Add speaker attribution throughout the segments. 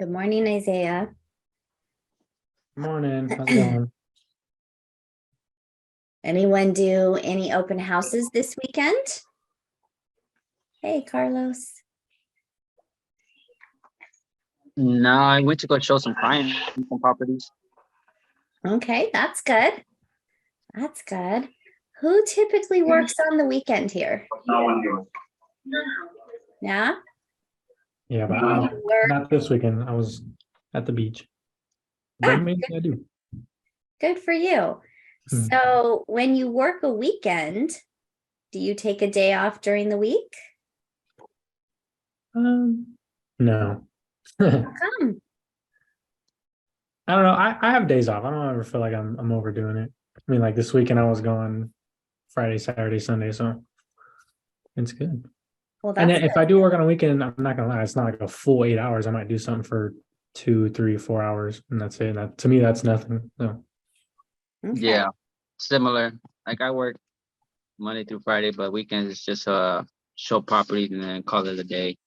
Speaker 1: Good morning, Isaiah.
Speaker 2: Morning, how's it going?
Speaker 1: Anyone do any open houses this weekend? Hey, Carlos.
Speaker 3: No, I went to go show some clients some properties.
Speaker 1: Okay, that's good. That's good. Who typically works on the weekend here? Yeah,
Speaker 2: Yeah, but
Speaker 1: work.
Speaker 2: not this weekend. I was at the beach. But
Speaker 1: Ah,
Speaker 2: maybe I do.
Speaker 1: good for you.
Speaker 2: Hmm.
Speaker 1: So when you work a weekend, do you take a day off during the week?
Speaker 2: No. I
Speaker 1: Come.
Speaker 2: don't know. I have days off. I don't ever feel like I'm overdoing it. I mean, like this weekend I was gone Friday, Saturday, Sunday, so it's good.
Speaker 1: Well,
Speaker 2: And
Speaker 1: that's
Speaker 2: then if I do work on a weekend, I'm not gonna lie, it's not like a full 8 hours. I might do something for 2, 3, 4 hours, and that's it. That to me, that's nothing. So
Speaker 1: good. Okay.
Speaker 3: Yeah, similar. Like I work Monday through Friday, but weekends is just show properties and then call it a day,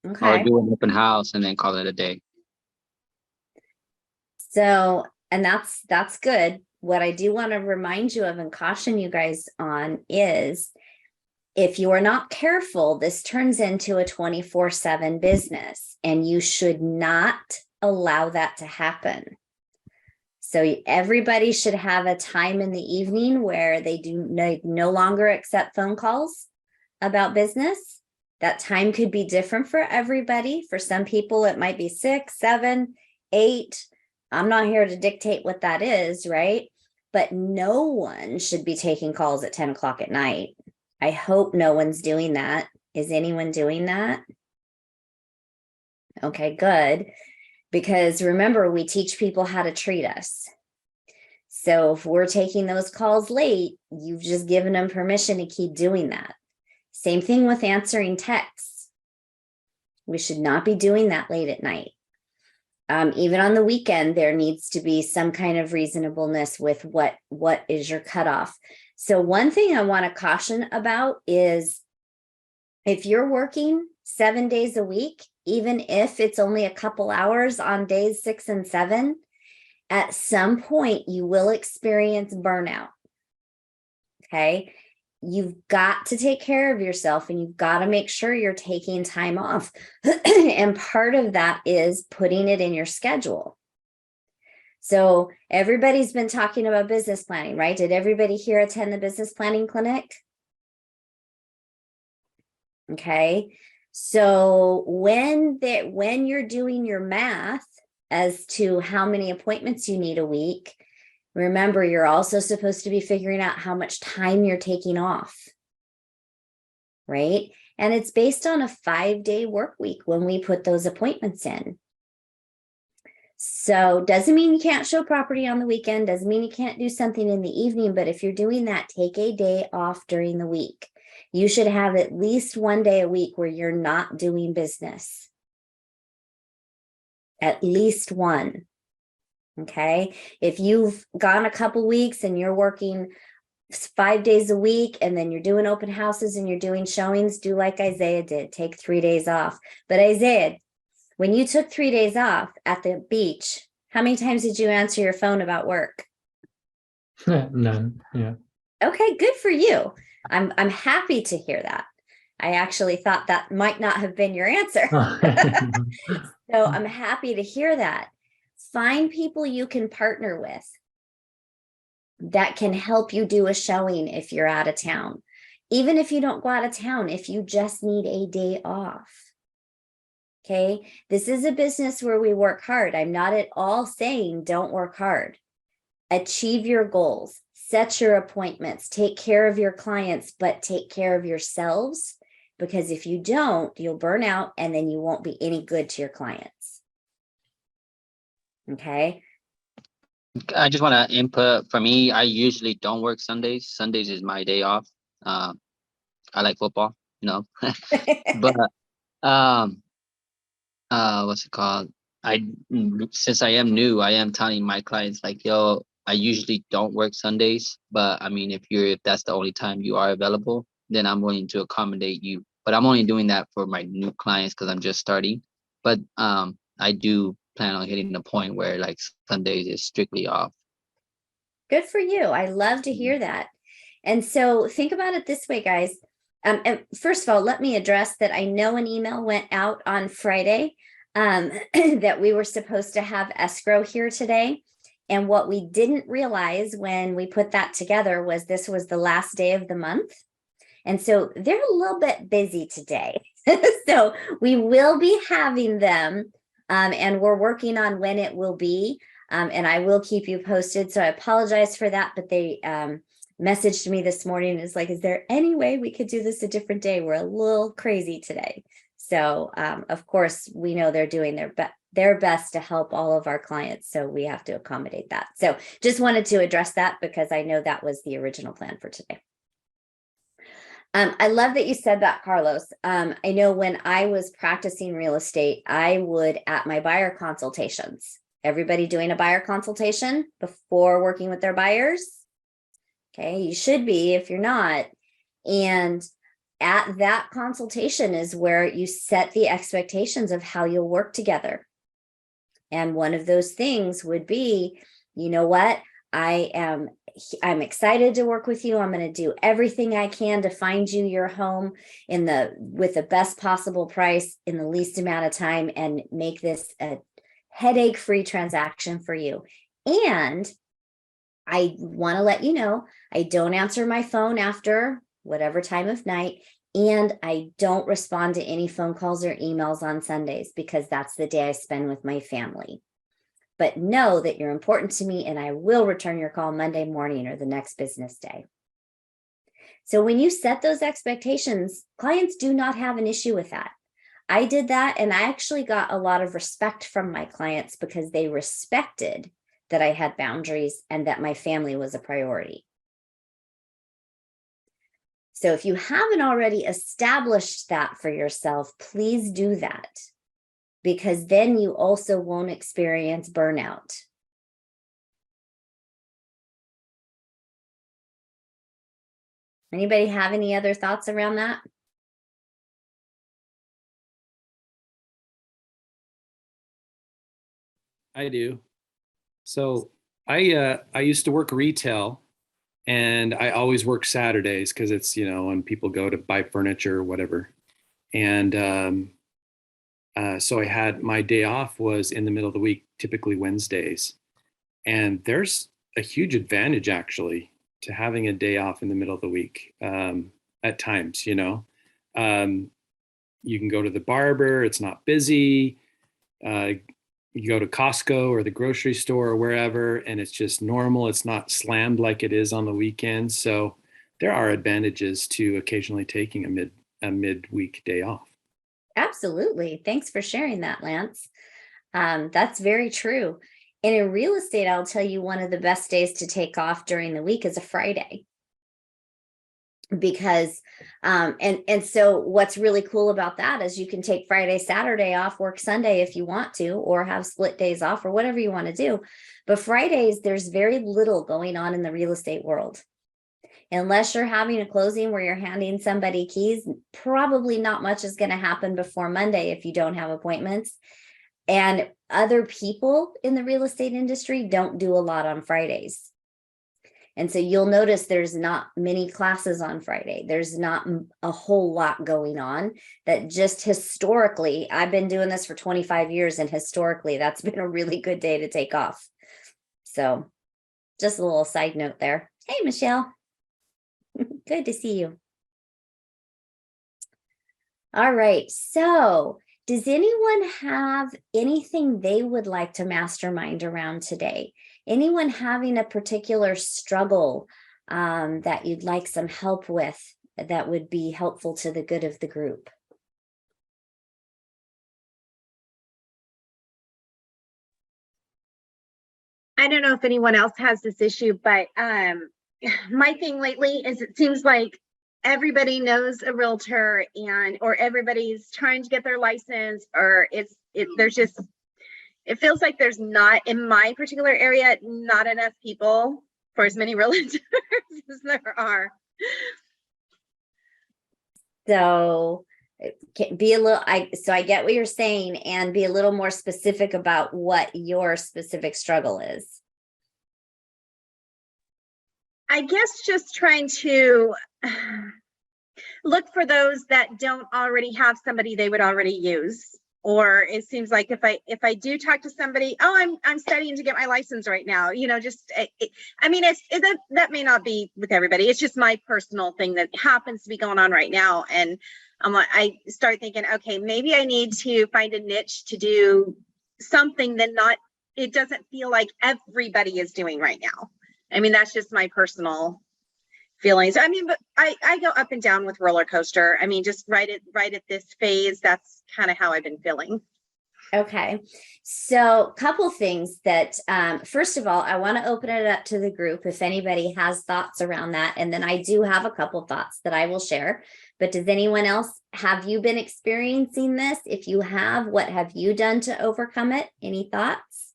Speaker 3: or
Speaker 1: Okay.
Speaker 3: do an open house and then call it a day.
Speaker 1: So, and that's good. What I do want to remind you of and caution you guys on is if you are not careful, this turns into a 24/7 business, and you should not allow that to happen. So everybody should have a time in the evening where they do no longer accept phone calls about business. That time could be different for everybody. For some people, it might be 6, 7, 8. I'm not here to dictate what that is, right? But no one should be taking calls at 10 o'clock at night. I hope no one's doing that. Is anyone doing that? Okay, good. Because remember, we teach people how to treat us. So if we're taking those calls late, you've just given them permission to keep doing that. Same thing with answering texts. We should not be doing that late at night. Even on the weekend, there needs to be some kind of reasonableness with what is your cutoff. So one thing I want to caution about is if you're working 7 days a week, even if it's only a couple hours on days 6 and 7, at some point you will experience burnout. Okay. You've got to take care of yourself and you've got to make sure you're taking time off. And part of that is putting it in your schedule. So everybody's been talking about business planning, right? Did everybody here attend the business planning clinic? Okay. So when you're doing your math as to how many appointments you need a week, remember, you're also supposed to be figuring out how much time you're taking off, right? And it's based on a 5-day work week when we put those appointments in. So doesn't mean you can't show property on the weekend, doesn't mean you can't do something in the evening, but if you're doing that, take a day off during the week. You should have at least one day a week where you're not doing business. At least one. Okay. If you've gone a couple weeks and you're working 5 days a week and then you're doing open houses and you're doing showings, do like Isaiah did, take 3 days off. But Isaiah, when you took 3 days off at the beach, how many times did you answer your phone about work?
Speaker 2: none. Yeah.
Speaker 1: Okay, good for you. I'm happy to hear that. I actually thought that might not have been your answer. So I'm happy to hear that. Find people you can partner with that can help you do a showing if you're out of town. Even if you don't go out of town, if you just need a day off. Okay, this is a business where we work hard. I'm not at all saying don't work hard. Achieve your goals, set your appointments, take care of your clients, but take care of yourselves, because if you don't, you'll burn out and then you won't be any good to your clients. Okay.
Speaker 3: I just want to input for me. I usually don't work Sundays. Sundays is my day off. I like football, but um, what's it called? I Since I am new, I am telling my clients like, yo, I usually don't work Sundays, but I mean, if that's the only time you are available, then I'm willing to accommodate you. But I'm only doing that for my new clients because I'm just starting. but I do plan on hitting the point where like Sundays is strictly off.
Speaker 1: Good for you. I love to hear that. And so think about it this way, guys. And first of all, let me address that I know an email went out on Friday that we were supposed to have escrow here today. And what we didn't realize when we put that together was this was the last day of the month. And so they're a little bit busy today. So we will be having them, and we're working on when it will be. And I will keep you posted. So I apologize for that, but they messaged me this morning and is like, is there any way we could do this a different day? We're a little crazy today. So of course, we know they're doing their best to help all of our clients. So we have to accommodate that. So just wanted to address that because I know that was the original plan for today. I love that you said that, Carlos. I know when I was practicing real estate, I would at my buyer consultations, everybody doing a buyer consultation before working with their buyers. Okay, you should be if you're not. And at that consultation is where you set the expectations of how you'll work together. And one of those things would be, you know what, I'm excited to work with you. I'm going to do everything I can to find you your home with the best possible price in the least amount of time and make this a headache-free transaction for you. And I want to let you know, I don't answer my phone after whatever time of night, and I don't respond to any phone calls or emails on Sundays because that's the day I spend with my family. But know that you're important to me and I will return your call Monday morning or the next business day. So when you set those expectations, clients do not have an issue with that. I did that and I actually got a lot of respect from my clients because they respected that I had boundaries and that my family was a priority. So if you haven't already established that for yourself, please do that, because then you also won't experience burnout. Anybody have any other thoughts around that?
Speaker 4: I do. So I used to work retail, and I always work Saturdays because it's, when people go to buy furniture or whatever. And so I had my day off was in the middle of the week, typically Wednesdays. And there's a huge advantage actually to having a day off in the middle of the week at times. You can go to the barber, it's not busy. You go to Costco or the grocery store or wherever, and it's just normal. It's not slammed like it is on the weekends. So there are advantages to occasionally taking a midweek day off.
Speaker 1: Absolutely. Thanks for sharing that, Lance. That's very true. And in real estate, I'll tell you one of the best days to take off during the week is a Friday. Because and so what's really cool about that is you can take Friday, Saturday off, work Sunday if you want to, or have split days off or whatever you want to do. But Fridays, there's very little going on in the real estate world. Unless you're having a closing where you're handing somebody keys, probably not much is going to happen before Monday if you don't have appointments. And other people in the real estate industry don't do a lot on Fridays. And so you'll notice there's not many classes on Friday. There's not a whole lot going on. That just historically, I've been doing this for 25 years, and historically, that's been a really good day to take off. So just a little side note there. Hey, Michelle. Good to see you. All right. So does anyone have anything they would like to mastermind around today? Anyone having a particular struggle that you'd like some help with that would be helpful to the good of the group?
Speaker 5: I don't know if anyone else has this issue, but my thing lately is it seems like everybody knows a realtor or everybody's trying to get their license, or it feels like there's not, in my particular area, not enough people for as many realtors as there are.
Speaker 1: So Be a little, so I get what you're saying, and be a little more specific about what your specific struggle is.
Speaker 5: I guess just trying to look for those that don't already have somebody they would already use. Or it seems like if I do talk to somebody, oh, I'm studying to get my license right now, just I mean, that may not be with everybody. It's just my personal thing that happens to be going on right now. And I start thinking, okay, maybe I need to find a niche to do something that it doesn't feel like everybody is doing right now. I mean, that's just my personal feelings. I mean, but I go up and down with roller coaster. I mean, just right at this phase, that's kind of how I've been feeling.
Speaker 1: Okay. So couple things that, first of all, I want to open it up to the group if anybody has thoughts around that. And then I do have a couple thoughts that I will share. But does anyone else, have you been experiencing this? If you have, what have you done to overcome it? Any thoughts?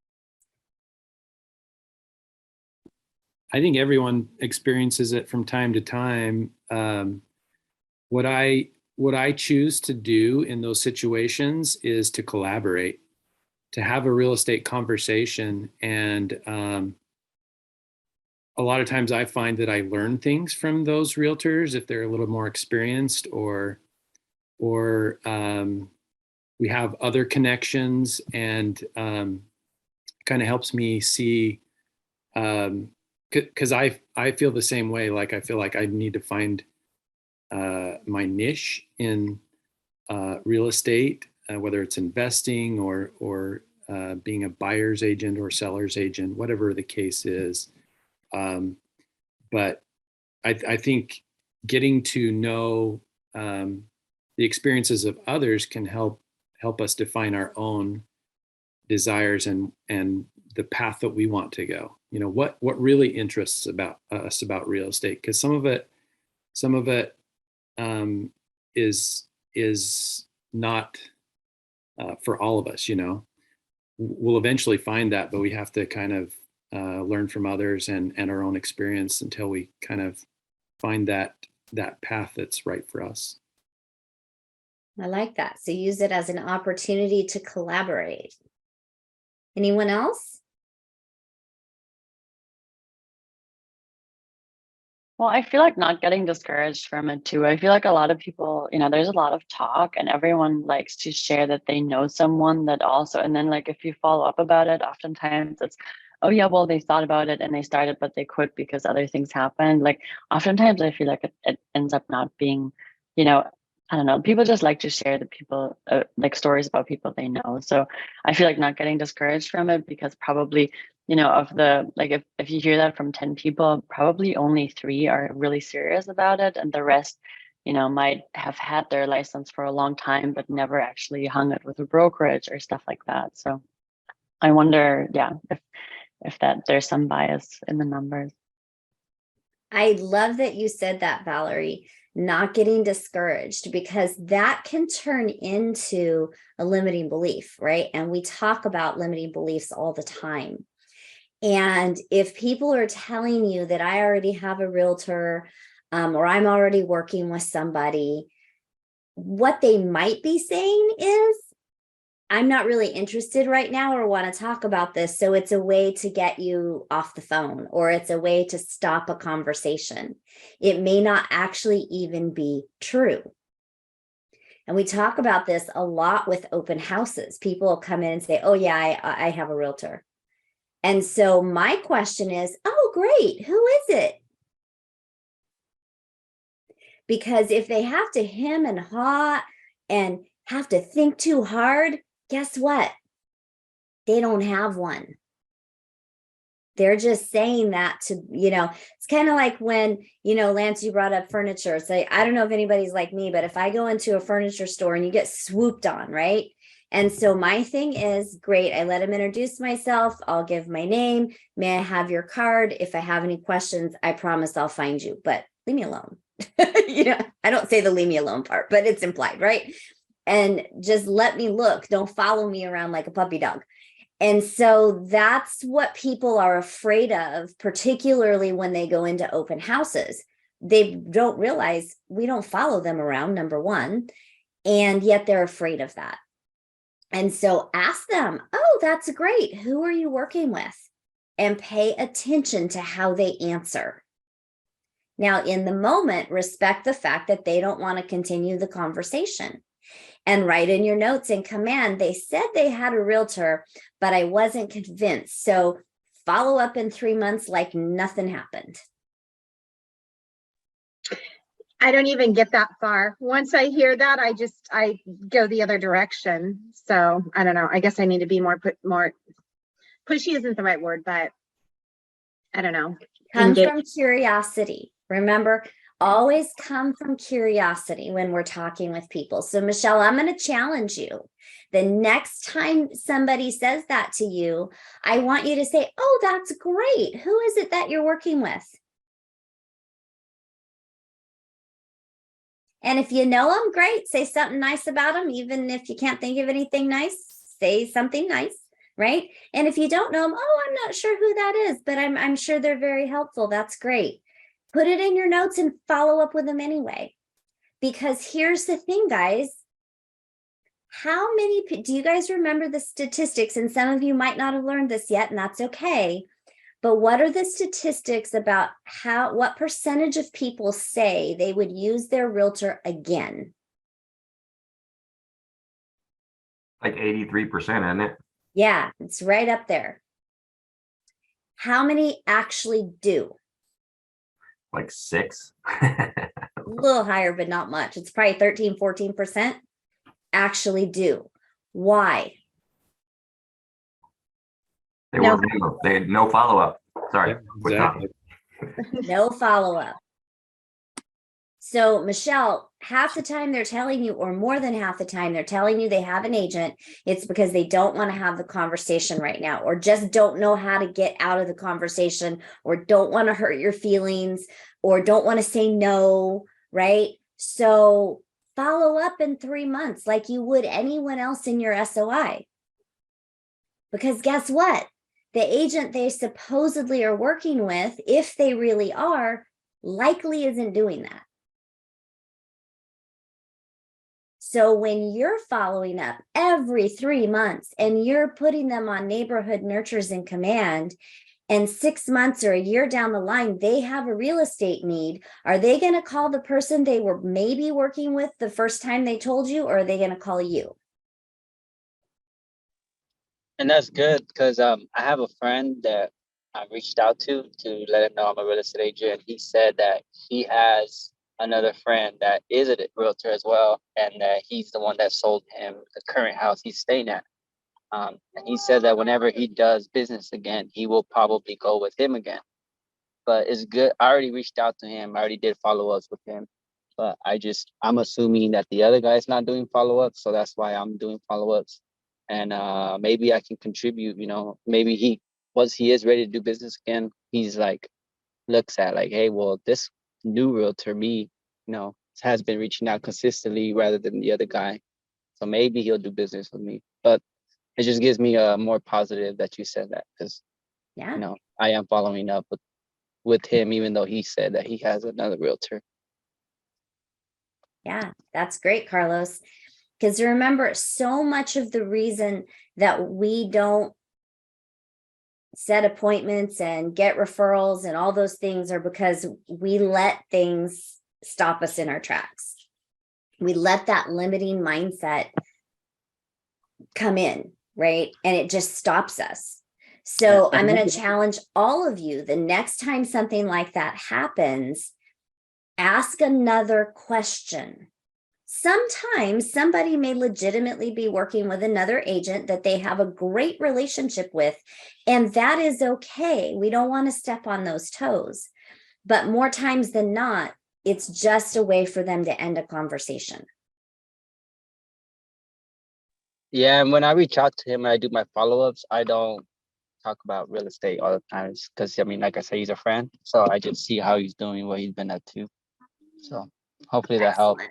Speaker 4: I think everyone experiences it from time to time. What I choose to do in those situations is to collaborate, to have a real estate conversation. And a lot of times I find that I learn things from those realtors if they're a little more experienced, or we have other connections, and kind of helps me see, because I feel the same way. Like I feel like I need to find my niche in real estate, whether it's investing or being a buyer's agent or seller's agent, whatever the case is. But I think getting to know the experiences of others can help us define our own desires and the path that we want to go. What really interests us about real estate, because some of it is not for all of us. We'll eventually find that, but we have to kind of learn from others and our own experience until we kind of find that path that's right for us.
Speaker 1: I like that. So use it as an opportunity to collaborate. Anyone else?
Speaker 6: Well, I feel like not getting discouraged from it too. I feel like a lot of people, there's a lot of talk and everyone likes to share that they know someone that also, and then like if you follow up about it, oftentimes it's, oh yeah, well, they thought about it and they started, but they quit because other things happened. Like oftentimes I feel like it ends up not being, I don't know, people just like to share the people, like stories about people they know. So I feel like not getting discouraged from it, because probably, of the, like if you hear that from 10 people, probably only 3 are really serious about it. And the rest, might have had their license for a long time, but never actually hung it with a brokerage or stuff like that. So I wonder, yeah, if that there's some bias in the numbers.
Speaker 1: I love that you said that, Valerie, not getting discouraged, because that can turn into a limiting belief, right? And we talk about limiting beliefs all the time. And if people are telling you that I already have a realtor, or I'm already working with somebody, what they might be saying is, I'm not really interested right now or want to talk about this. So it's a way to get you off the phone, or it's a way to stop a conversation. It may not actually even be true. And we talk about this a lot with open houses. People come in and say, oh yeah, I have a realtor. And so my question is, oh great, who is it? Because if they have to hem and haw and have to think too hard, guess what? They don't have one. They're just saying that to, it's kind of like when, Lance, you brought up furniture. It's like, I don't know if anybody's like me, but if I go into a furniture store and you get swooped on, right? And so my thing is, great, I let him introduce myself. I'll give my name. May I have your card? If I have any questions, I promise I'll find you, but leave me alone. I don't say the leave me alone part, but it's implied, right? And just let me look. Don't follow me around like a puppy dog. And so that's what people are afraid of, particularly when they go into open houses. They don't realize we don't follow them around, number one. And yet they're afraid of that. And so ask them, oh, that's great. Who are you working with? And pay attention to how they answer. Now, in the moment, respect the fact that they don't want to continue the conversation. And write in your notes in command, they said they had a realtor, but I wasn't convinced. So follow up in 3 months like nothing happened.
Speaker 5: I don't even get that far. Once I hear that, I go the other direction. So I don't know. I guess I need to be more pushy isn't the right word, but I don't know.
Speaker 1: Come from curiosity. Remember, always come from curiosity when we're talking with people. So Michelle, I'm going to challenge you. The next time somebody says that to you, I want you to say, oh, that's great. Who is it that you're working with? And if you know them, great. Say something nice about them. Even if you can't think of anything nice, say something nice, right? And if you don't know them, oh, I'm not sure who that is, but I'm sure they're very helpful. That's great. Put it in your notes and follow up with them anyway. Because here's the thing, guys. How many, do you guys remember the statistics? And some of you might not have learned this yet, and that's okay. But what are the statistics about what percentage of people say they would use their realtor again?
Speaker 7: Like 83%, isn't it?
Speaker 1: Yeah, it's right up there. How many actually do?
Speaker 7: Like 6.
Speaker 1: A little higher, but not much. It's probably 13, 14% actually do. Why?
Speaker 7: They weren't new. They had no follow-up. Sorry.
Speaker 4: Yeah, exactly.
Speaker 1: No follow-up. So Michelle, half the time they're telling you, or more than half the time they're telling you they have an agent, it's because they don't want to have the conversation right now, or just don't know how to get out of the conversation, or don't want to hurt your feelings, or don't want to say no, right? So follow up in 3 months like you would anyone else in your SOI. Because guess what? The agent they supposedly are working with, if they really are, likely isn't doing that. So when you're following up every 3 months and you're putting them on neighborhood nurtures in command, and 6 months or a year down the line, they have a real estate need, are they going to call the person they were maybe working with the first time they told you, or are they going to call you?
Speaker 3: And that's good because I have a friend that I reached out to let him know I'm a real estate agent. He said that he has another friend that is a realtor as well, and that he's the one that sold him the current house he's staying at. And he said that whenever he does business again, he will probably go with him again. But it's good. I already reached out to him. I already did follow-ups with him. But I'm assuming that the other guy's not doing follow-ups, so that's why I'm doing follow-ups. And maybe I can contribute, maybe once he is ready to do business again, he's like, looks at like, hey, well, this new realtor, me, has been reaching out consistently rather than the other guy. So maybe he'll do business with me. But it just gives me a more positive that you said that, because,
Speaker 1: Yeah.
Speaker 3: I am following up with him, even though he said that he has another realtor.
Speaker 1: Yeah, that's great, Carlos. Because remember, so much of the reason that we don't set appointments and get referrals and all those things are because we let things stop us in our tracks. We let that limiting mindset come in, right? And it just stops us. So I'm going to challenge all of you. The next time something like that happens, ask another question. Sometimes somebody may legitimately be working with another agent that they have a great relationship with, and that is okay. We don't want to step on those toes. But more times than not, it's just a way for them to end a conversation.
Speaker 3: Yeah, and when I reach out to him and I do my follow-ups, I don't talk about real estate all the time because, like I said, he's a friend. So I just see how he's doing, what he's been up to. So hopefully that helps.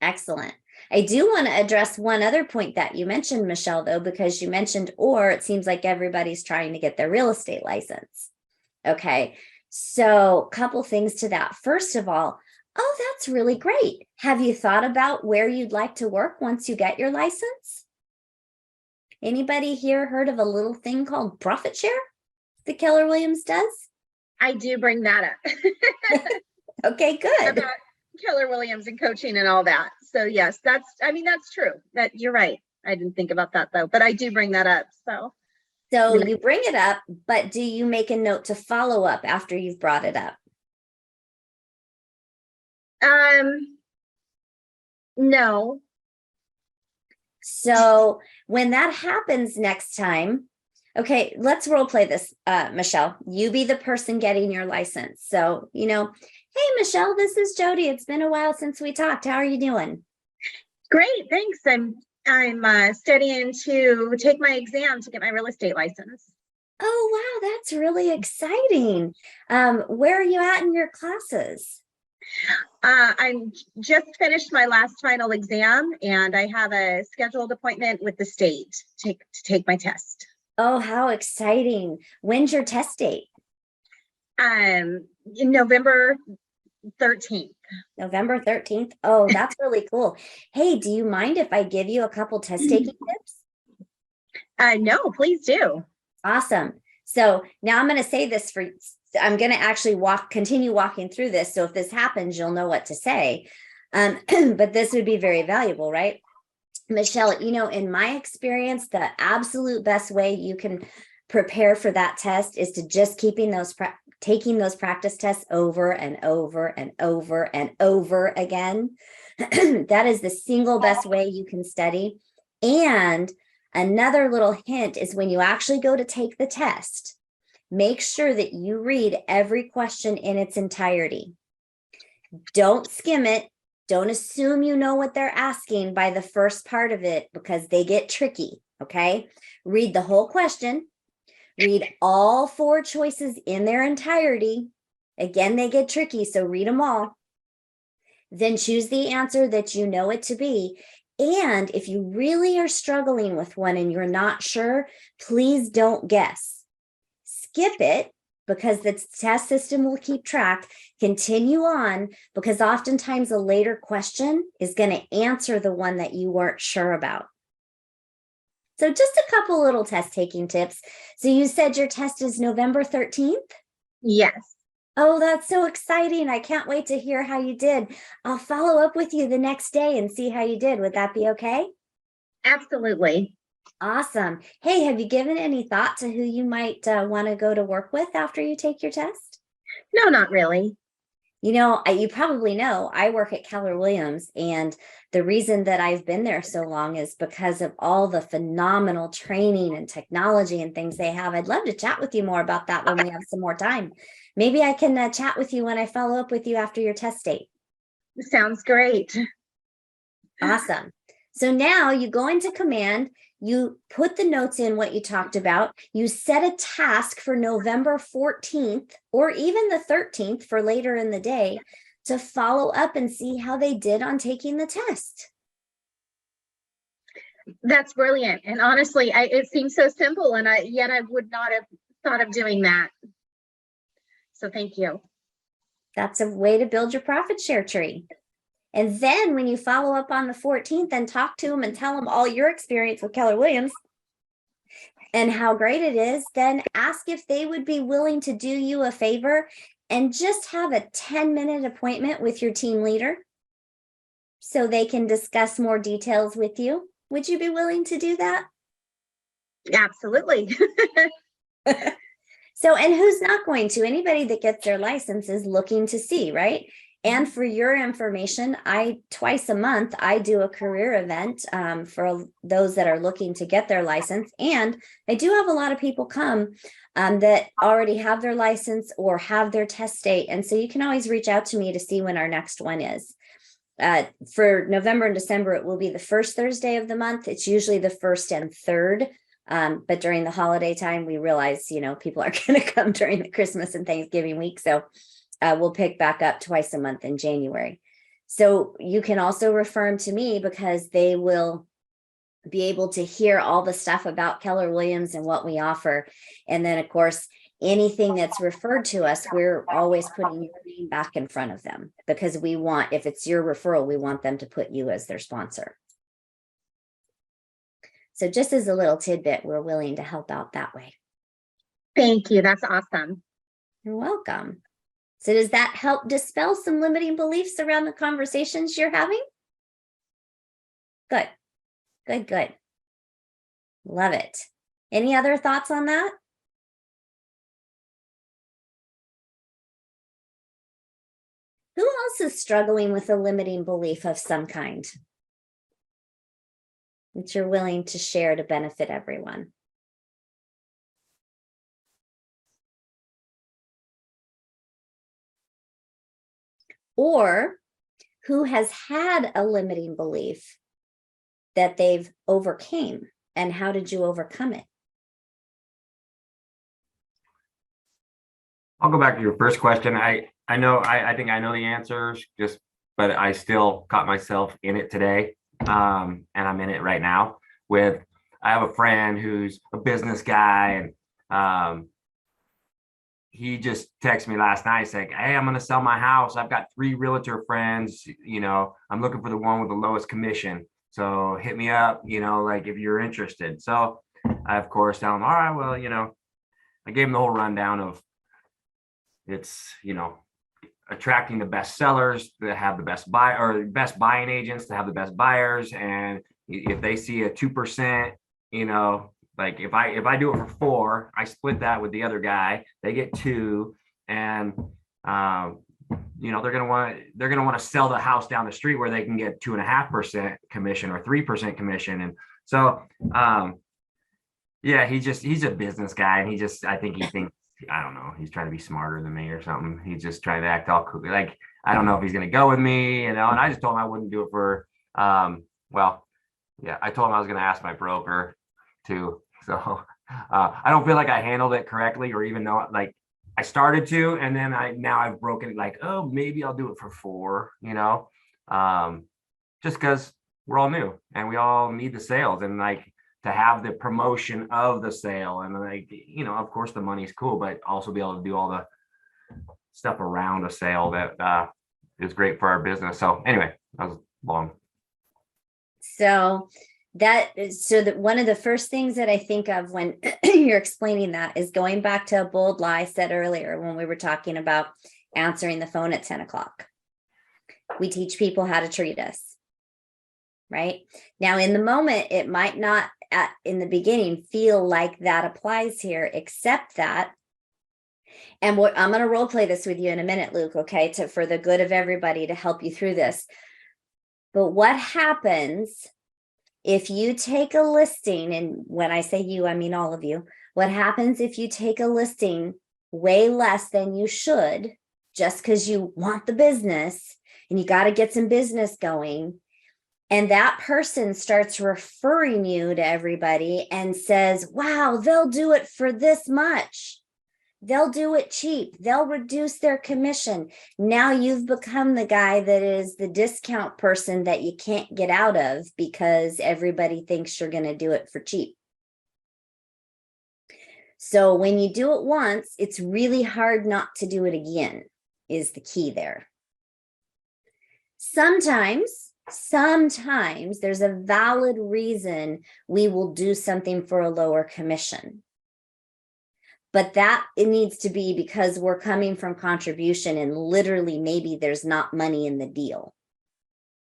Speaker 1: Excellent. I do want to address one other point that you mentioned, Michelle, though, because you mentioned, or it seems like everybody's trying to get their real estate license. Okay. So a couple things to that. First of all, Oh, that's really great. Have you thought about where you'd like to work once you get your license? Anybody here heard of a little thing called profit share that Keller Williams does?
Speaker 5: I do bring that up.
Speaker 1: Okay, good.
Speaker 5: About Keller Williams and coaching and all that. So yes, that's true. That you're right. I didn't think about that though, but I do bring that up. So
Speaker 1: So you bring it up, but do you make a note to follow up after you've brought it up?
Speaker 5: no.
Speaker 1: So when that happens next time, okay, let's role play this, Michelle. You be the person getting your license. So, hey, Michelle, this is Jodi. It's been a while since we talked. How are you doing?
Speaker 5: Great, thanks. I'm studying to take my exam to get my real estate license.
Speaker 1: Oh, wow, that's really exciting. Where are you at in your classes?
Speaker 5: I'm just finished my last final exam, and I have a scheduled appointment with the state to take my test.
Speaker 1: Oh, how exciting. When's your test date?
Speaker 5: In November 13th.
Speaker 1: November 13th. Oh, that's really cool. Hey, do you mind if I give you a couple test taking tips?
Speaker 5: No, please do.
Speaker 1: Awesome. So now I'm going to say this I'm going to actually continue walking through this. So if this happens, you'll know what to say. But this would be very valuable, right? Michelle, in my experience, the absolute best way you can prepare for that test is to just taking those practice tests over and over and over and over again. That is the single best way you can study. And another little hint is when you actually go to take the test, make sure that you read every question in its entirety. Don't skim it. Don't assume you know what they're asking by the first part of it, because they get tricky, okay? Read the whole question. Read all 4 choices in their entirety. Again, they get tricky, so read them all. Then choose the answer that you know it to be. And if you really are struggling with one and you're not sure, please don't guess. Skip it, because the test system will keep track. Continue on, because oftentimes a later question is going to answer the one that you weren't sure about. So just a couple little test taking tips. So you said your test is November 13th?
Speaker 5: Yes.
Speaker 1: Oh, that's so exciting. I can't wait to hear how you did. I'll follow up with you the next day and see how you did. Would that be okay?
Speaker 5: Absolutely.
Speaker 1: Awesome. Hey, have you given any thought to who you might want to go to work with after you take your test?
Speaker 5: No, not really.
Speaker 1: You probably know I work at Keller Williams, and the reason that I've been there so long is because of all the phenomenal training and technology and things they have. I'd love to chat with you more about that when we have some more time. Maybe I can chat with you when I follow up with you after your test date.
Speaker 5: Sounds great.
Speaker 1: Awesome. So now you go into command, you put the notes in what you talked about, you set a task for November 14th or even the 13th for later in the day to follow up and see how they did on taking the test.
Speaker 5: That's brilliant. And honestly, it seems so simple, and yet I would not have thought of doing that. So thank you.
Speaker 1: That's a way to build your profit share tree. And then when you follow up on the 14th and talk to them and tell them all your experience with Keller Williams and how great it is, then ask if they would be willing to do you a favor and just have a 10-minute appointment with your team leader so they can discuss more details with you. Would you be willing to do that?
Speaker 5: Absolutely.
Speaker 1: So, and who's not going to? Anybody that gets their license is looking to see, right? And for your information, twice a month, I do a career event for those that are looking to get their license. And I do have a lot of people come that already have their license or have their test date. And so you can always reach out to me to see when our next one is. For November and December, it will be the first Thursday of the month. It's usually the first and third. But during the holiday time, we realize, people are going to come during the Christmas and Thanksgiving week. So we'll pick back up twice a month in January. So you can also refer them to me because they will be able to hear all the stuff about Keller Williams and what we offer. And then, of course, anything that's referred to us, we're always putting your name back in front of them because we want, if it's your referral, we want them to put you as their sponsor. So just as a little tidbit, we're willing to help out that way.
Speaker 5: Thank you. That's awesome.
Speaker 1: You're welcome. So does that help dispel some limiting beliefs around the conversations you're having? Good, good, good. Love it. Any other thoughts on that? Who else is struggling with a limiting belief of some kind that you're willing to share to benefit everyone? Or who has had a limiting belief that they've overcame, and how did you overcome it?
Speaker 7: I'll go back to your first question. I think I know the answers, but I still caught myself in it today. And I'm in it right now I have a friend who's a business guy, and he just texted me last night saying, hey, I'm going to sell my house. I've got 3 realtor friends, I'm looking for the one with the lowest commission. So hit me up, like if you're interested. So I, of course, tell him, all right, well, I gave him the whole rundown of it's, attracting the best sellers that have the best buy or best buying agents to have the best buyers. And if they see a 2%, like if I do it for 4, I split that with the other guy, they get 2, and they're gonna want to sell the house down the street where they can get 2.5% commission or 3% commission. And so yeah, he's a business guy, and I think he thinks, I don't know, he's trying to be smarter than me or something. He's just trying to act all cool. Like, I don't know if he's going to go with me, and I just told him I wouldn't do it for, I told him I was going to ask my broker too. So I don't feel like I handled it correctly, or even though like I started to, and then I've broken it like, oh, maybe I'll do it for 4, just because we're all new and we all need the sales, and like, to have the promotion of the sale, and like, of course the money's cool, but also be able to do all the stuff around a sale that is great for our business. So anyway, that was long.
Speaker 1: So that one of the first things that I think of when you're explaining that is going back to a bold lie I said earlier when we were talking about answering the phone at 10 o'clock. We teach people how to treat us. Right now, in the moment, it might not in the beginning feel like that applies here, except that, and what I'm going to role play this with you in a minute, Luke, okay, for the good of everybody, to help you through this. But what happens if you take a listing, and when I say you, I mean all of you, what happens if you take a listing way less than you should, just because you want the business and you got to get some business going, and that person starts referring you to everybody and says, wow, they'll do it for this much. They'll do it cheap. They'll reduce their commission. Now you've become the guy that is the discount person that you can't get out of because everybody thinks you're going to do it for cheap. So when you do it once, it's really hard not to do it again, is the key there. Sometimes there's a valid reason we will do something for a lower commission. But that it needs to be because we're coming from contribution and literally maybe there's not money in the deal,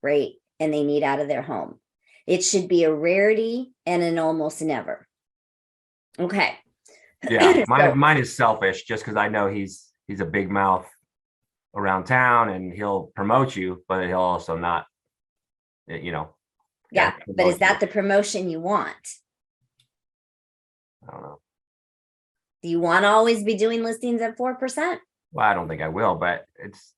Speaker 1: right? And they need out of their home. It should be a rarity and an almost never. Okay.
Speaker 7: Yeah, mine is selfish just because I know he's a big mouth around town and he'll promote you, but he'll also not,
Speaker 1: Yeah, but is that the promotion you want?
Speaker 7: I don't know.
Speaker 1: Do you want to always be doing listings at 4%?
Speaker 7: Well, I don't think I will, but it's.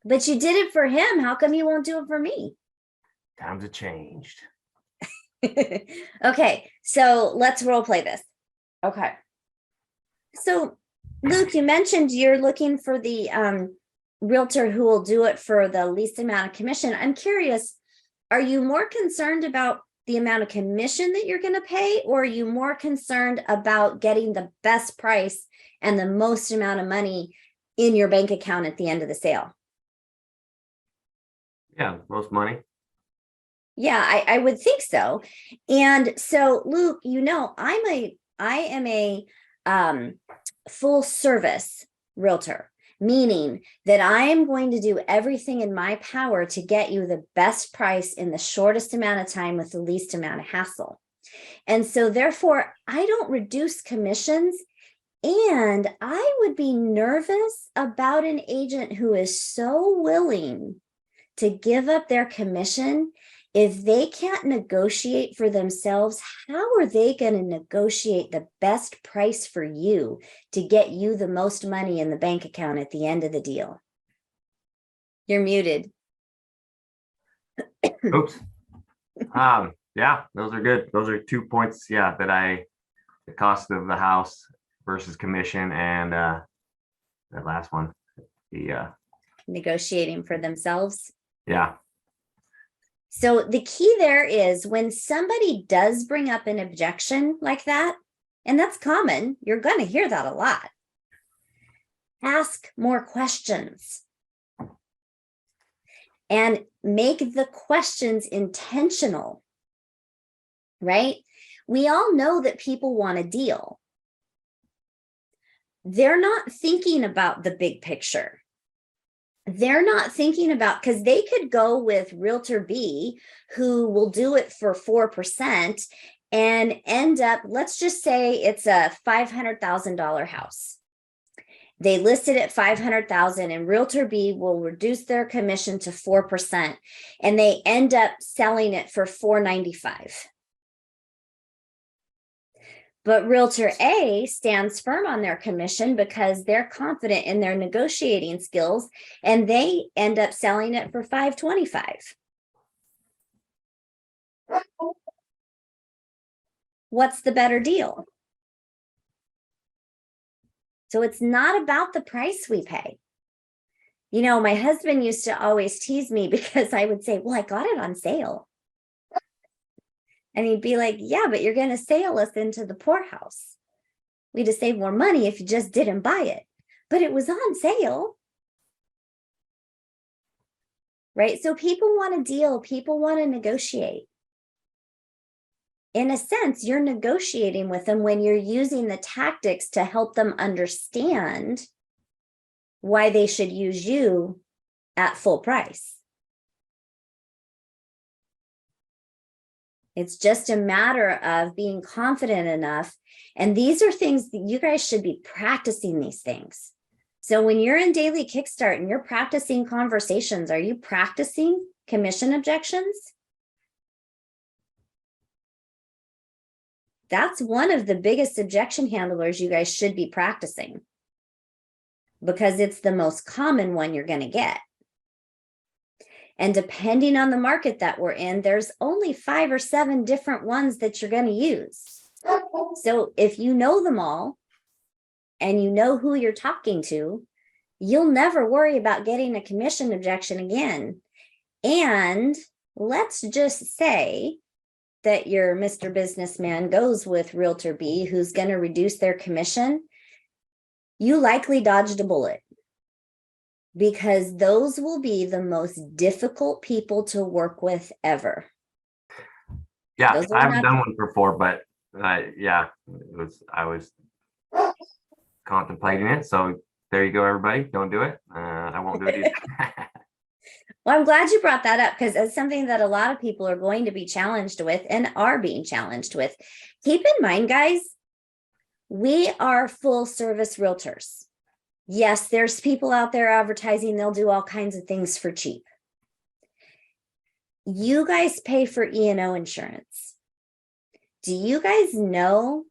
Speaker 1: But you did it for him. How come you won't do it for me?
Speaker 7: Times have changed.
Speaker 1: Okay, so let's role play this. Okay. So Luke, you mentioned you're looking for the realtor who will do it for the least amount of commission. I'm curious, are you more concerned about the amount of commission that you're going to pay, or are you more concerned about getting the best price and the most amount of money in your bank account at the end of the sale?
Speaker 7: Yeah, most money.
Speaker 1: Yeah, I would think so. And so, Luke, I am a full service realtor, meaning that I am going to do everything in my power to get you the best price in the shortest amount of time with the least amount of hassle. And so therefore, I don't reduce commissions. And I would be nervous about an agent who is so willing to give up their commission. If they can't negotiate for themselves, how are they going to negotiate the best price for you to get you the most money in the bank account at the end of the deal? You're muted.
Speaker 7: Oops. Yeah, those are good. Those are 2 points. Yeah, the cost of the house versus commission, and that last one,
Speaker 1: Negotiating for themselves.
Speaker 7: yeah.
Speaker 1: So the key there is when somebody does bring up an objection like that, and that's common, you're going to hear that a lot. Ask more questions and make the questions intentional, right? We all know that people want a deal. They're not thinking about the big picture. They're not thinking about, because they could go with Realtor B, who will do it for 4% and end up, let's just say it's a $500,000 house. They listed at 500,000 and Realtor B will reduce their commission to 4%, and they end up selling it for 495. But Realtor A stands firm on their commission because they're confident in their negotiating skills, and they end up selling it for 525. What's the better deal? So it's not about the price we pay. My husband used to always tease me because I would say, well, I got it on sale. And he'd be like, yeah, but you're going to sail us into the poorhouse. We'd have saved more money if you just didn't buy it. But it was on sale. Right? So people want a deal. People want to negotiate. In a sense, you're negotiating with them when you're using the tactics to help them understand why they should use you at full price. It's just a matter of being confident enough. And these are things that you guys should be practicing these things. So when you're in daily kickstart and you're practicing conversations, are you practicing commission objections? That's one of the biggest objection handlers you guys should be practicing, because it's the most common one you're going to get. And depending on the market that we're in, there's only 5 or 7 different ones that you're going to use. So if you know them all and you know who you're talking to, you'll never worry about getting a commission objection again. And let's just say that your Mr. Businessman goes with Realtor B, who's going to reduce their commission. You likely dodged a bullet, because those will be the most difficult people to work with ever.
Speaker 7: Yeah, I haven't done one before, but yeah, I was contemplating it. So there you go, everybody. Don't do it. I won't do it either.
Speaker 1: Well, I'm glad you brought that up, because it's something that a lot of people are going to be challenged with and are being challenged with. Keep in mind, guys, we are full service realtors. Yes, there's people out there advertising they'll do all kinds of things for cheap. You guys pay for E&O insurance. Do you guys know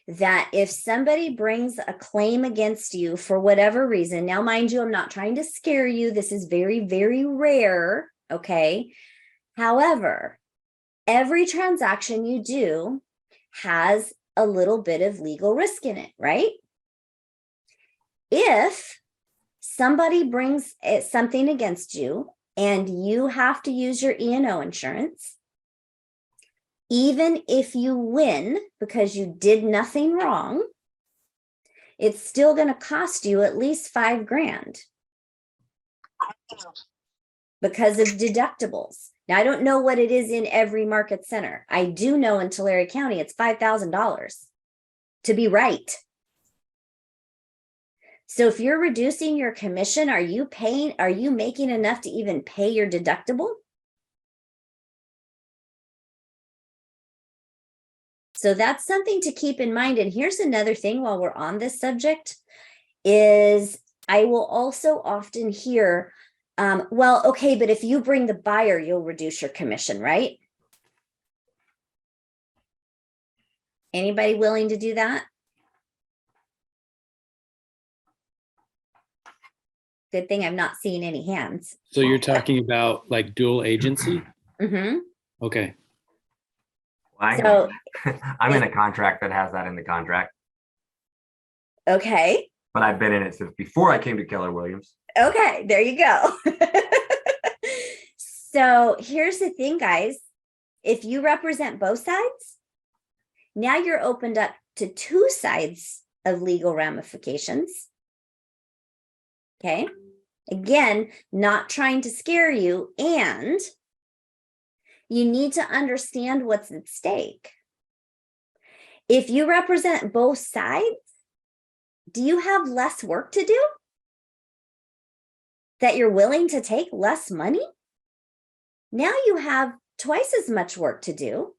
Speaker 1: that if somebody brings a claim against you for whatever reason, now mind you, I'm not trying to scare you. This is very, very rare. Okay. However, every transaction you do has a little bit of legal risk in it, right? If somebody brings something against you and you have to use your E&O insurance, even if you win because you did nothing wrong, it's still going to cost you at least $5,000 because of deductibles. Now, I don't know what it is in every market center. I do know in Tulare County, it's $5,000 to be right. So if you're reducing your commission, are you making enough to even pay your deductible? So that's something to keep in mind. And here's another thing while we're on this subject is I will also often hear, well, okay, but if you bring the buyer, you'll reduce your commission, right? Anybody willing to do that? Good thing I'm not seeing any hands.
Speaker 4: So you're talking about like dual agency?
Speaker 1: Mm-hmm.
Speaker 4: Okay.
Speaker 1: So,
Speaker 7: I'm in a contract that has that in the contract,
Speaker 1: okay.
Speaker 7: but I've been in it since before I came to Keller Williams.
Speaker 1: Okay, there you go. So here's the thing, guys. If you represent both sides, now you're opened up to two sides of legal ramifications. Okay. Again, not trying to scare you, and you need to understand what's at stake. If you represent both sides, do you have less work to do? That you're willing to take less money? Now you have twice as much work to do.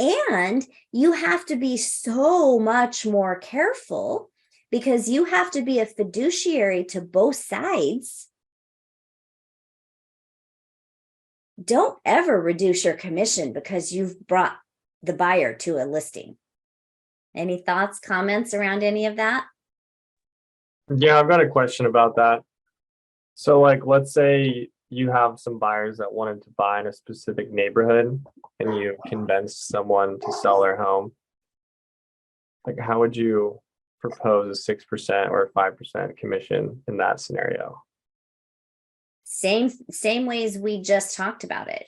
Speaker 1: And you have to be so much more careful because you have to be a fiduciary to both sides. Don't ever reduce your commission because you've brought the buyer to a listing. Any thoughts, comments around any of that?
Speaker 8: Yeah, I've got a question about that. So like, let's say you have some buyers that wanted to buy in a specific neighborhood and you convinced someone to sell their home. Like, how would you propose a 6% or a 5% commission in that scenario?
Speaker 1: Same ways we just talked about it,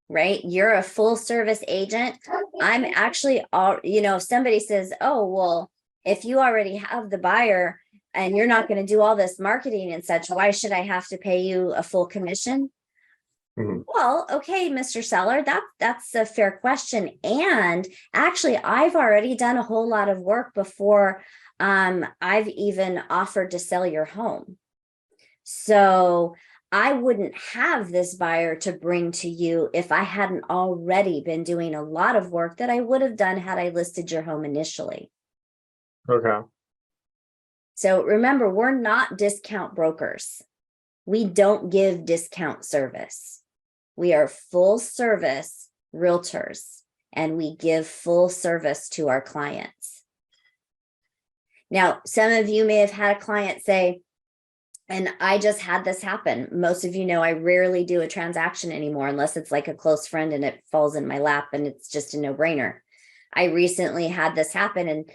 Speaker 1: right? You're a full service agent. I'm actually, if somebody says, oh, well, if you already have the buyer and you're not going to do all this marketing and such, why should I have to pay you a full commission?
Speaker 8: Mhm.
Speaker 1: Well, okay, Mr. Seller, that's a fair question. And actually, I've already done a whole lot of work before I've even offered to sell your home. So I wouldn't have this buyer to bring to you if I hadn't already been doing a lot of work that I would have done had I listed your home initially.
Speaker 8: Okay.
Speaker 1: So remember, we're not discount brokers. We don't give discount service. We are full service realtors, and we give full service to our clients. Now, some of you may have had a client say, and I just had this happen. Most of you know I rarely do a transaction anymore unless it's like a close friend and it falls in my lap and it's just a no-brainer. I recently had this happen, and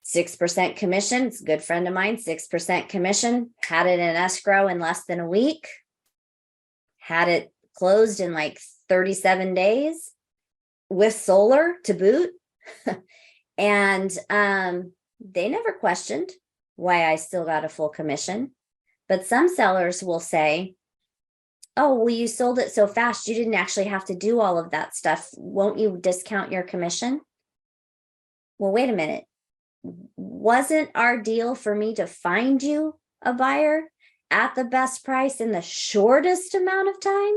Speaker 1: 6% commission. It's a good friend of mine, 6% commission, had it in escrow in less than a week, had it closed in like 37 days with solar to boot. And they never questioned why I still got a full commission. But some sellers will say, oh, well, you sold it so fast, you didn't actually have to do all of that stuff. Won't you discount your commission? Well, wait a minute. Wasn't our deal for me to find you a buyer at the best price in the shortest amount of time?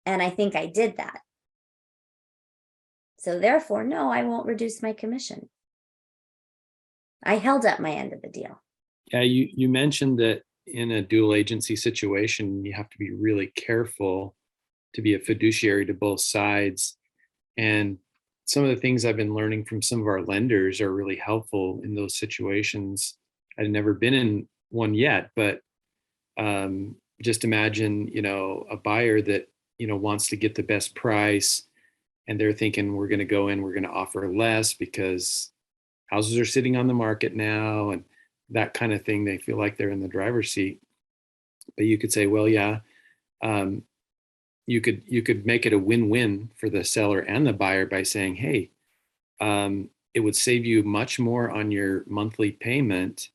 Speaker 1: And I think I did that. So therefore, no, I won't reduce my commission. I held up my end of the deal.
Speaker 4: Yeah, you mentioned that in a dual agency situation, you have to be really careful to be a fiduciary to both sides. And some of the things I've been learning from some of our lenders are really helpful in those situations. I've never been in one yet, but just imagine, a buyer that, wants to get the best price, and they're thinking we're going to go in, we're going to offer less because houses are sitting on the market now and that kind of thing. They feel like they're in the driver's seat. But you could say, well, yeah, you could make it a win-win for the seller and the buyer by saying, hey, it would save you much more on your monthly payment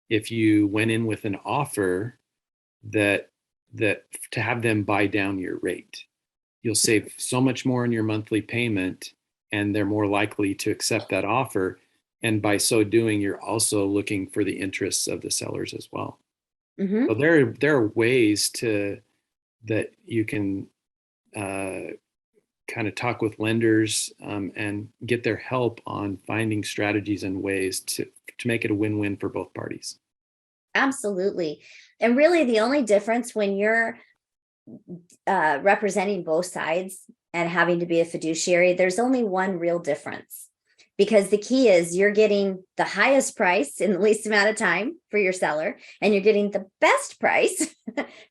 Speaker 4: if you went in with an offer that to have them buy down your rate. You'll save so much more on your monthly payment, and they're more likely to accept that offer. And by so doing, you're also looking for the interests of the sellers as well.
Speaker 1: Mhm.
Speaker 4: So there are ways that you can kind of talk with lenders and get their help on finding strategies and ways to make it a win-win for both parties.
Speaker 1: Absolutely. And really the only difference when you're representing both sides and having to be a fiduciary, there's only one real difference. Because the key is you're getting the highest price in the least amount of time for your seller, and you're getting the best price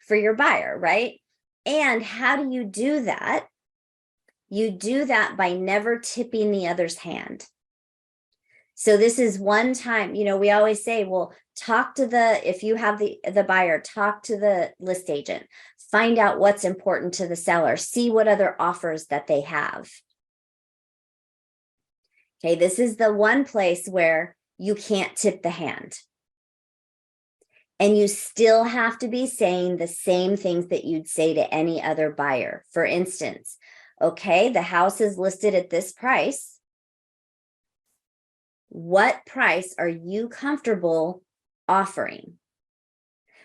Speaker 1: for your buyer, right? And how do you do that? You do that by never tipping the other's hand. So this is one time, we always say, well, if you have the buyer, talk to the list agent, find out what's important to the seller, see what other offers that they have. Okay, this is the one place where you can't tip the hand. And you still have to be saying the same things that you'd say to any other buyer. For instance, okay, the house is listed at this price. What price are you comfortable offering?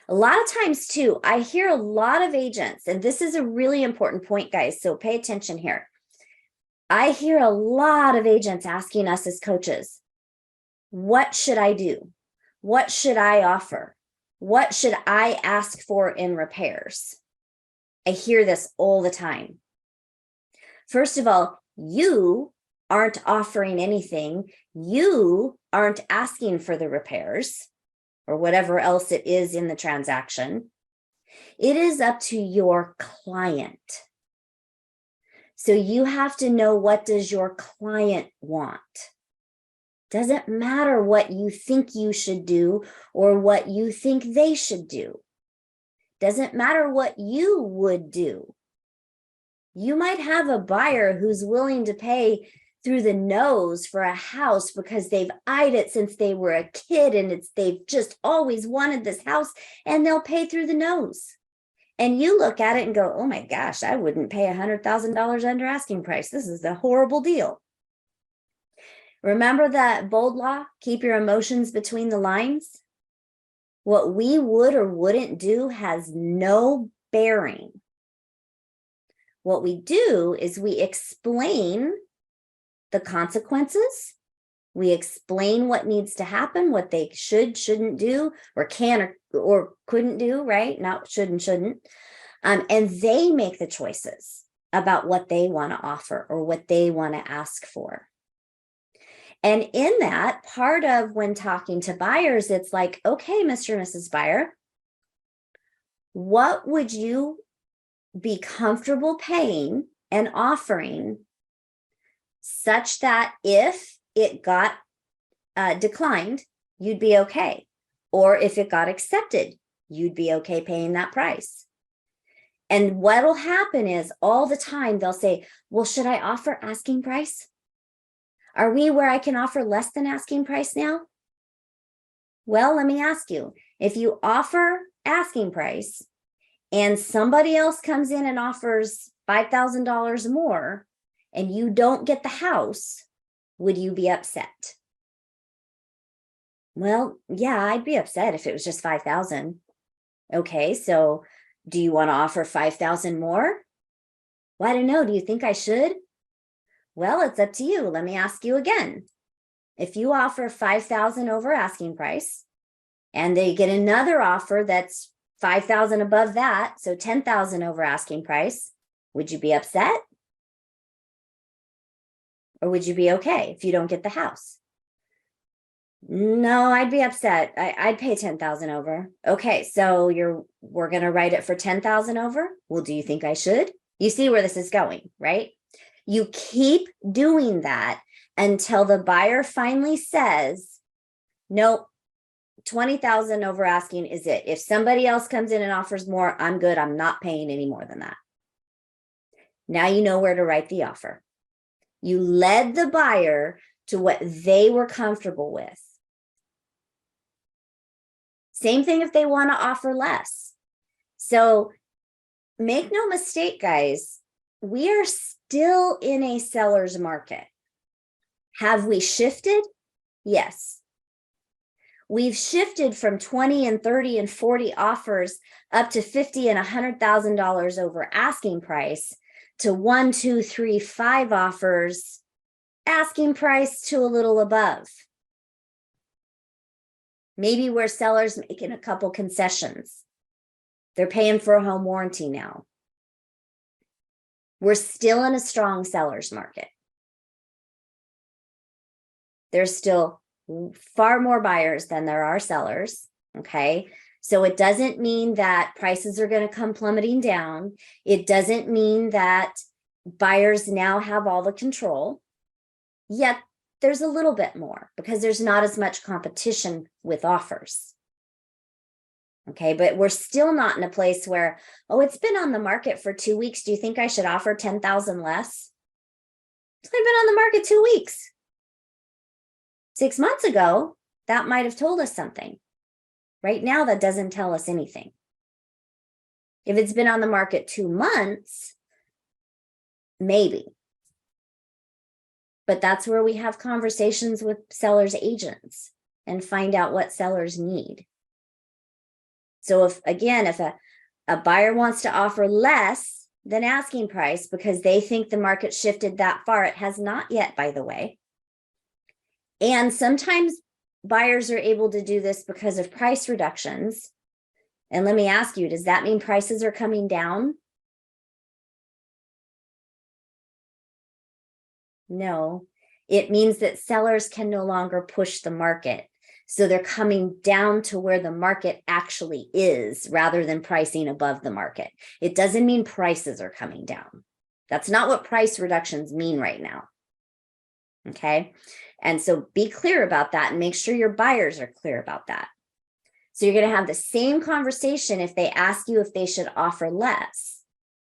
Speaker 1: A lot of times too, I hear a lot of agents, and this is a really important point, guys, so pay attention here. I hear a lot of agents asking us as coaches, what should I do? What should I offer? What should I ask for in repairs? I hear this all the time. First of all, you aren't offering anything. You aren't asking for the repairs or whatever else it is in the transaction. It is up to your client. So you have to know, what does your client want? Doesn't matter what you think you should do or what you think they should do. Doesn't matter what you would do. You might have a buyer who's willing to pay through the nose for a house because they've eyed it since they were a kid, and they've just always wanted this house, and they'll pay through the nose. And you look at it and go, oh my gosh, I wouldn't pay $100,000 under asking price. This is a horrible deal. Remember that bold law, keep your emotions between the lines? What we would or wouldn't do has no bearing. What we do is we explain the consequences. We explain what needs to happen, what they shouldn't do, or can or couldn't do, right? Not should and shouldn't. And they make the choices about what they want to offer or what they want to ask for. And in that, part of when talking to buyers, it's like, okay, Mr. and Mrs. Buyer, what would you be comfortable paying and offering such that if it got declined, you'd be okay? Or if it got accepted, you'd be okay paying that price. And what'll happen is all the time they'll say, well, should I offer asking price? Are we where I can offer less than asking price now? Well, let me ask you, if you offer asking price and somebody else comes in and offers $5,000 more and you don't get the house, would you be upset? Well, yeah, I'd be upset if it was just 5,000. Okay, so do you want to offer 5,000 more? Well, I don't know. Do you think I should? Well, it's up to you. Let me ask you again. If you offer 5,000 over asking price and they get another offer that's 5,000 above that, so 10,000 over asking price, would you be upset? Or would you be okay if you don't get the house? No, I'd be upset. I'd pay 10,000 over. Okay, so we're going to write it for 10,000 over. Well, do you think I should? You see where this is going, right? You keep doing that until the buyer finally says, nope, 20,000 over asking is it. If somebody else comes in and offers more, I'm good. I'm not paying any more than that. Now you know where to write the offer. You led the buyer to what they were comfortable with. Same thing if they want to offer less. So make no mistake, guys, we are still in a seller's market. Have we shifted? Yes. We've shifted from 20 and 30 and 40 offers up to 50 and $100,000 over asking price to 1, 2, 3, 5 offers, asking price to a little above. Maybe where sellers making a couple concessions. They're paying for a home warranty now. We're still in a strong seller's market. There's still far more buyers than there are sellers, okay? So it doesn't mean that prices are going to come plummeting down. It doesn't mean that buyers now have all the control. Yet there's a little bit more because there's not as much competition with offers. Okay, but we're still not in a place where, oh, it's been on the market for 2 weeks. Do you think I should offer 10,000 less? It's only been on the market 2 weeks. 6 months ago, that might have told us something. Right now, that doesn't tell us anything. If it's been on the market 2 months, maybe. But that's where we have conversations with sellers' agents and find out what sellers need. So if a buyer wants to offer less than asking price because they think the market shifted that far, it has not yet, by the way. And sometimes buyers are able to do this because of price reductions. And let me ask you, does that mean prices are coming down? No, it means that sellers can no longer push the market. So they're coming down to where the market actually is rather than pricing above the market. It doesn't mean prices are coming down. That's not what price reductions mean right now. Okay. And so be clear about that and make sure your buyers are clear about that. So you're going to have the same conversation if they ask you if they should offer less.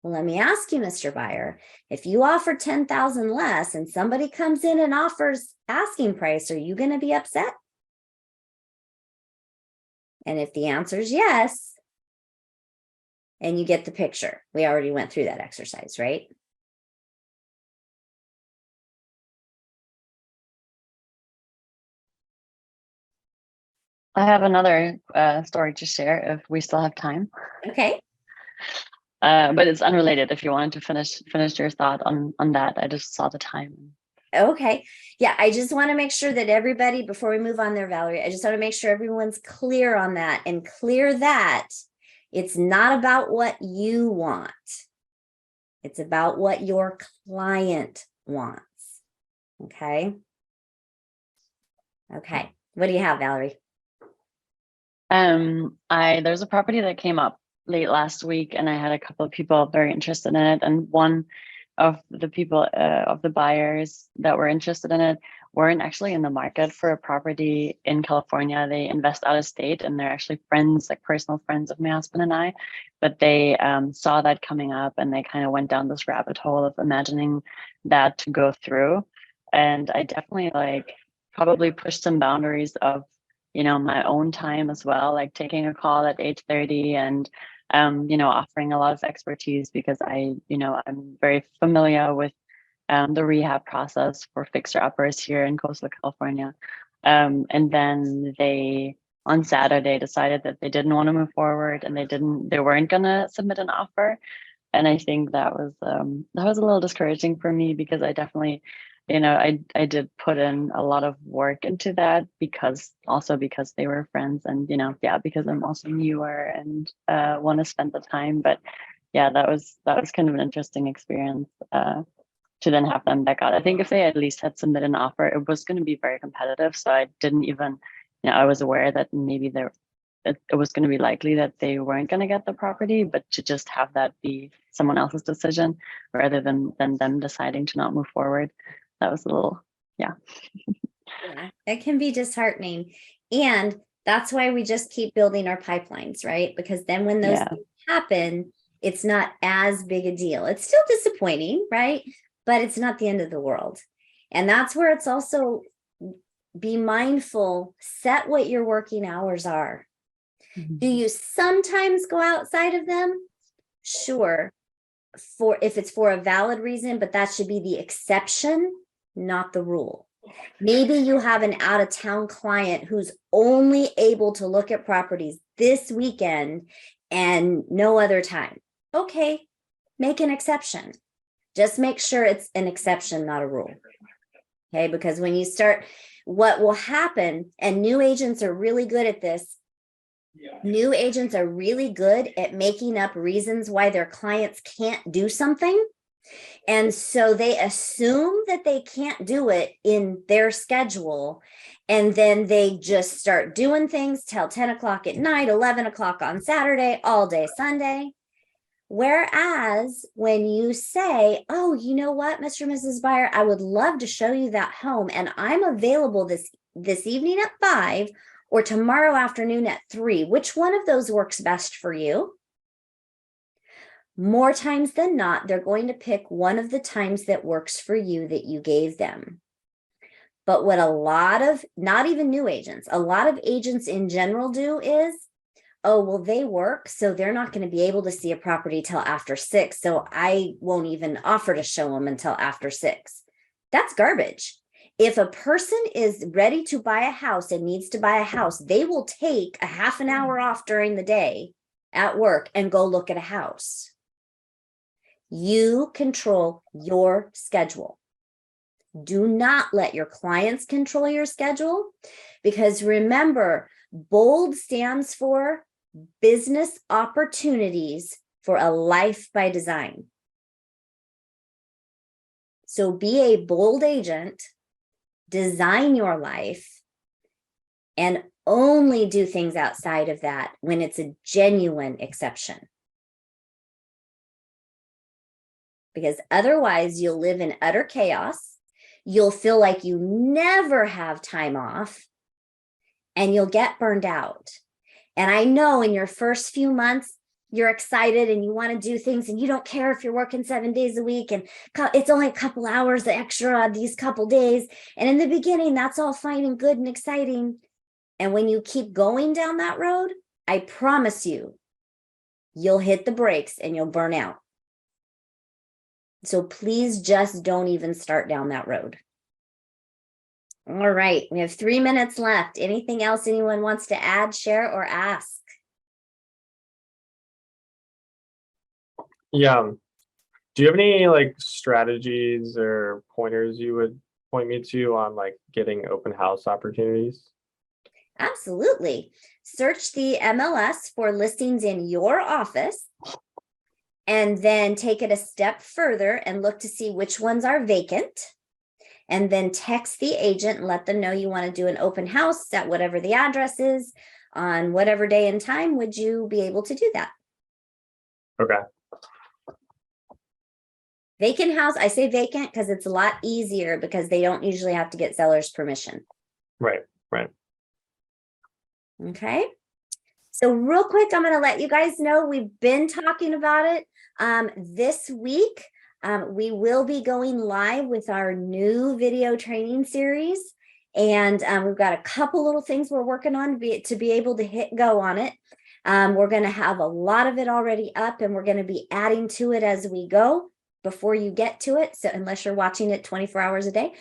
Speaker 1: Well, let me ask you, Mr. Buyer, if you offer 10,000 less and somebody comes in and offers asking price, are you going to be upset? And if the answer is yes, and you get the picture, we already went through that exercise, right?
Speaker 6: I have another story to share if we still have time.
Speaker 1: Okay.
Speaker 6: But it's unrelated. If you wanted to finish your thought on that, I just saw the time.
Speaker 1: Okay. Yeah, I just want to make sure that everybody, before we move on there, Valerie, I just want to make sure everyone's clear on that and clear that it's not about what you want. It's about what your client wants. Okay. Okay. What do you have, Valerie?
Speaker 6: There's a property that came up late last week, and I had a couple of people very interested in it. And one of the people, of the buyers that were interested in it, weren't actually in the market for a property in California. They invest out of state, and they're actually friends, like personal friends of my husband and I. But they saw that coming up, and they kind of went down this rabbit hole of imagining that to go through. And I definitely probably pushed some boundaries of, my own time as well, like taking a call at 8:30 and offering a lot of expertise because I'm very familiar with the rehab process for fixer uppers here in coastal California. And then they on Saturday decided that they didn't want to move forward, and they weren't gonna submit an offer. And I think that was a little discouraging for me because I definitely, I did put in a lot of work into that because they were friends, and because I'm also newer and want to spend the time. But yeah, that was kind of an interesting experience to then have them back out. I think if they at least had submitted an offer, it was going to be very competitive. So I didn't even, I was aware that maybe it was going to be likely that they weren't going to get the property, but to just have that be someone else's decision rather than them deciding to not move forward, that was a little, yeah.
Speaker 1: Yeah, it can be disheartening. And that's why we just keep building our pipelines, right? Because then when those things happen, It's not as big a deal. It's still disappointing, right? But it's not the end of the world. And that's where it's also be mindful, set what your working hours are. Do you sometimes go outside of them? Sure. If it's for a valid reason, but that should be the exception, not the rule. Maybe you have an out-of-town client who's only able to look at properties this weekend and no other time. Okay, make an exception. Just make sure it's an exception, not a rule. Okay, because when you start, what will happen, and new agents are really good at this. New agents are really good at making up reasons why their clients can't do something. And so they assume that they can't do it in their schedule. And then they just start doing things till 10 o'clock at night, 11 o'clock on Saturday, all day Sunday. Whereas when you say, oh, you know what, Mr. and Mrs. Buyer, I would love to show you that home, and I'm available this evening at 5 or tomorrow afternoon at 3. Which one of those works best for you? More times than not, they're going to pick one of the times that works for you that you gave them. But what a lot of, not even new agents, a lot of agents in general do is, oh, well, they work, so they're not going to be able to see a property till after 6. So I won't even offer to show them until after 6. That's garbage. If a person is ready to buy a house and needs to buy a house, they will take a half an hour off during the day at work and go look at a house. You control your schedule. Do not let your clients control your schedule, because remember, BOLD stands for business opportunities for a life by design. So be a bold agent, design your life, and only do things outside of that when it's a genuine exception. Because otherwise you'll live in utter chaos. You'll feel like you never have time off, and you'll get burned out. And I know in your first few months, you're excited and you want to do things, and you don't care if you're working 7 days a week and it's only a couple hours extra these couple days. And in the beginning, that's all fine and good and exciting. And when you keep going down that road, I promise you, you'll hit the brakes and you'll burn out. So please just don't even start down that road. All right, we have 3 minutes left. Anything else anyone wants to add, share, or ask?
Speaker 8: Yeah. Do you have any like strategies or pointers you would point me to on like getting open house opportunities?
Speaker 1: Absolutely. Search the MLS for listings in your office, and then take it a step further and look to see which ones are vacant. And then text the agent and let them know you want to do an open house at whatever the address is on whatever day and time. Would you be able to do that?
Speaker 8: Okay.
Speaker 1: Vacant house, I say vacant because it's a lot easier, because they don't usually have to get seller's permission.
Speaker 8: Right.
Speaker 1: Okay. So real quick, I'm going to let you guys know we've been talking about it. This week, we will be going live with our new video training series. And we've got a couple little things we're working on to be able to hit go on it. We're going to have a lot of it already up, and we're going to be adding to it as we go before you get to it. So unless you're watching it 24 hours a day.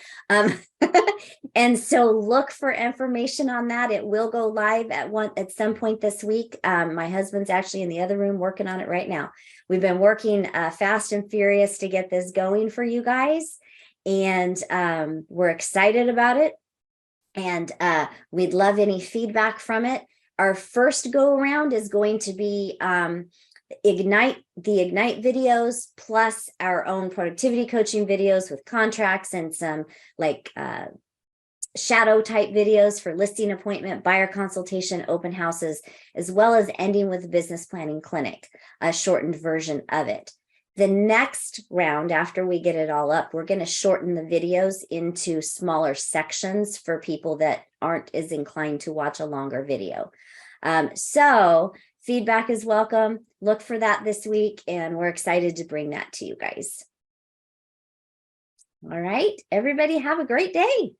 Speaker 1: And so look for information on that. It will go live at some point this week. My husband's actually in the other room working on it right now. We've been working fast and furious to get this going for you guys. And we're excited about it. And we'd love any feedback from it. Our first go around is going to be the Ignite videos, plus our own productivity coaching videos with contracts and some like shadow type videos for listing appointment, buyer consultation, open houses, as well as ending with business planning clinic, a shortened version of it. The next round, after we get it all up, we're going to shorten the videos into smaller sections for people that aren't as inclined to watch a longer video. So Feedback is welcome. Look for that this week, and we're excited to bring that to you guys. All right, everybody have a great day.